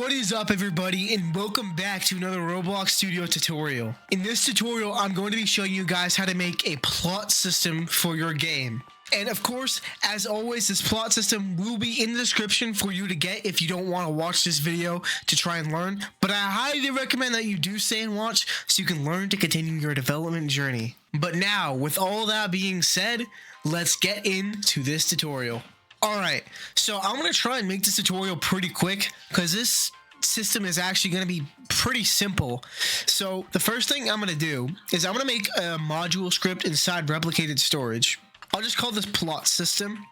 What is up, everybody, and welcome back to another Roblox Studio tutorial. In this tutorial, I'm going to be showing you guys how to make a plot system for your game. And of course, as always, this plot system will be in the description for you to get if you don't want to watch this video to try and learn. But I highly recommend that you do stay and watch so you can learn to continue your development journey. But now, with all that being said, let's get into this tutorial. Alright, so I'm going to try and make this tutorial pretty quick because this system is actually going to be pretty simple. So the first thing I'm going to do is I'm going to make a module script inside replicated storage. I'll just call this plot system.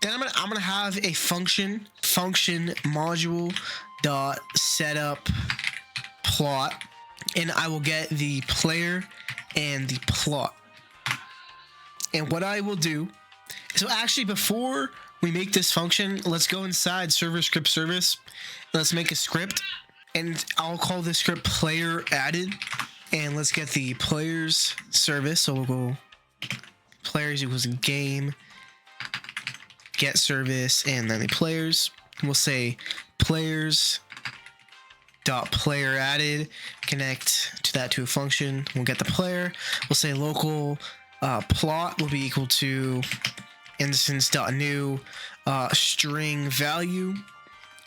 Then I'm gonna have a function module dot setup plot, and I will get the player and the plot. And what I will do, so actually before we make this function, let's go inside server script service. Let's make a script, and I'll call this script player added. And let's get the players service. So we'll go players equals game get service, and then the players. We'll say players dot player added, connect to that to a function. We'll get the player. We'll say local plot will be equal to instance dot new string value,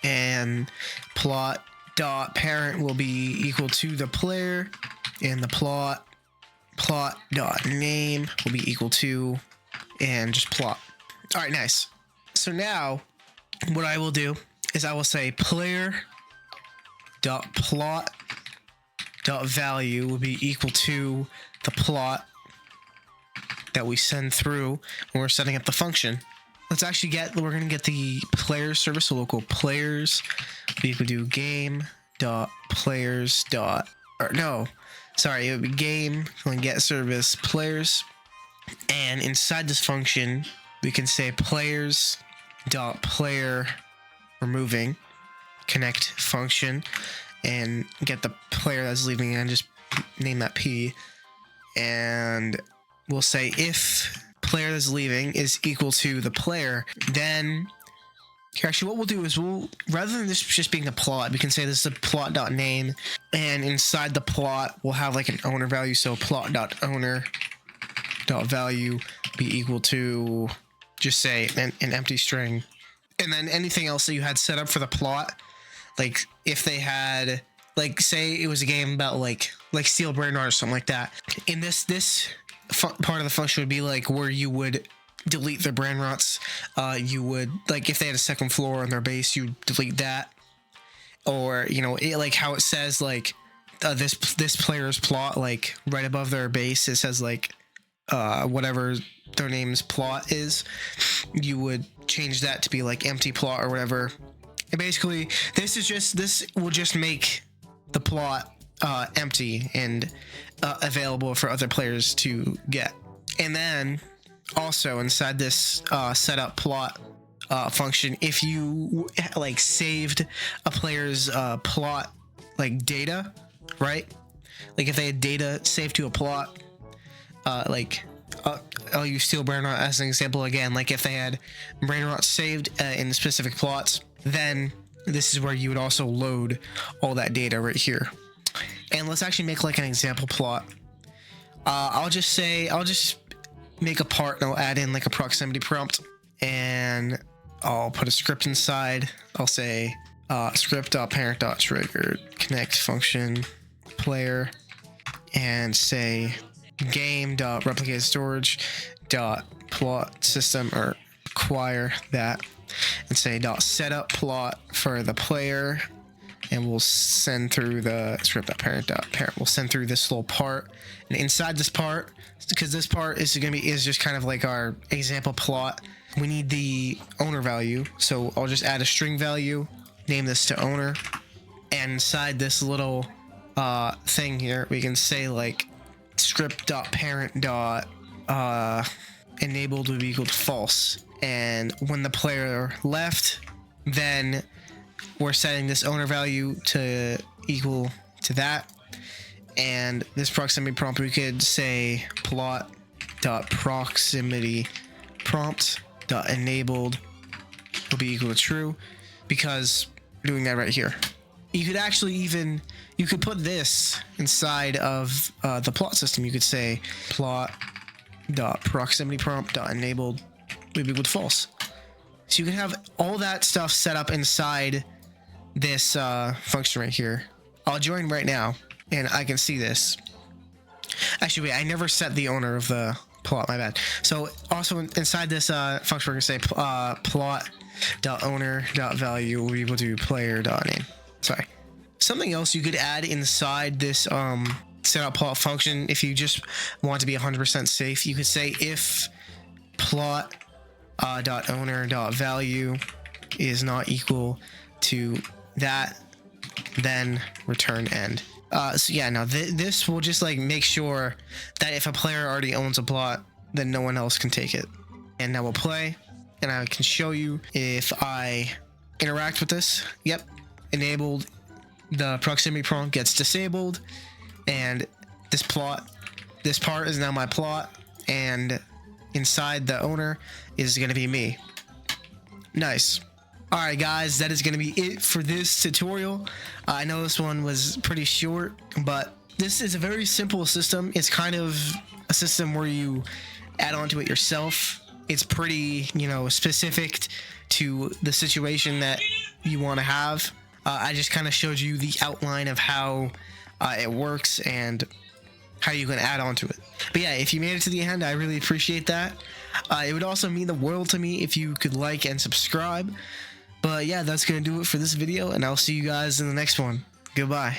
and plot dot parent will be equal to the player, and the plot dot name will be equal to, and just plot. All right, nice. So now what I will do is I will say player dot plot dot value will be equal to the plot that we send through when we're setting up the function. We're going to get the player service. So local players will be equal to game dot players dot, or no, sorry, it would be game get service players, and inside this function we can say players dot player removing, connect function, and get the player that's leaving and just name that P, and we'll say if player that's leaving is equal to the player, then actually what we'll do is rather than this just being a plot, we can say this is a plot dot name, and inside the plot we'll have like an owner value. So plot dot owner dot value be equal to, just say an empty string, and then anything else that you had set up for the plot, like if they had, like, say it was a game about like steal brain rot or something like that, in this part of the function would be like where you would delete their brain rots. You would, like, if they had a second floor on their base, you delete that, or like how it says like this player's plot, like right above their base it says like whatever their name's plot is, you would change that to be like empty plot or whatever. And basically this will just make the plot empty and available for other players to get. And then also inside this setup plot function, if you like saved a player's plot like data, right? Like if they had data saved to a plot, I'll use steal brain rot as an example again. Like if they had brain rot saved in specific plots, then this is where you would also load all that data right here. And let's actually make like an example plot. I'll just make a part and I'll add in like a proximity prompt, and I'll put a script inside. I'll say script.parent.trigger connect function player, and say game.replicated storage dot plot system, or acquire that, and say dot setup plot for the player, and we'll send through the script.parent will send through this little part. And inside this part, because this part is just kind of like our example plot, we need the owner value. So I'll just add a string value, name this to owner, and inside this little thing here we can say like script.parent enabled would be equal to false, and when the player left, then we're setting this owner value to equal to that. And this proximity prompt, we could say plot dot proximity prompt dot enabled will be equal to true, because doing that right here. You could actually you could put this inside of the plot system. You could say plot dot proximity prompt dot enabled would be equal to false. So you can have all that stuff set up inside this function right here. I'll join right now and I can see this. Actually, wait, I never set the owner of the plot, my bad. So also inside this function, we're gonna say plot.owner.value will be equal to player.name. Sorry. Something else you could add inside this setup plot function, if you just want to be 100% safe, you could say if plot dot owner dot value is not equal to that, then return end. So yeah, now this will just like make sure that if a player already owns a plot, then no one else can take it. And now we'll play, and I can show you if I interact with this. Yep, enabled. The proximity prompt gets disabled, and this part is now my plot, and inside the owner is going to be me. Nice. Alright guys, that is going to be it for this tutorial. I know this one was pretty short, but this is a very simple system. It's kind of a system where you add on to it yourself. It's pretty, you know, specific to the situation that you want to have. I just kind of showed you the outline of how it works and how you can add on to it. But yeah, if you made it to the end, I really appreciate that. It would also mean the world to me if you could like and subscribe. But yeah, that's going to do it for this video, and I'll see you guys in the next one. Goodbye.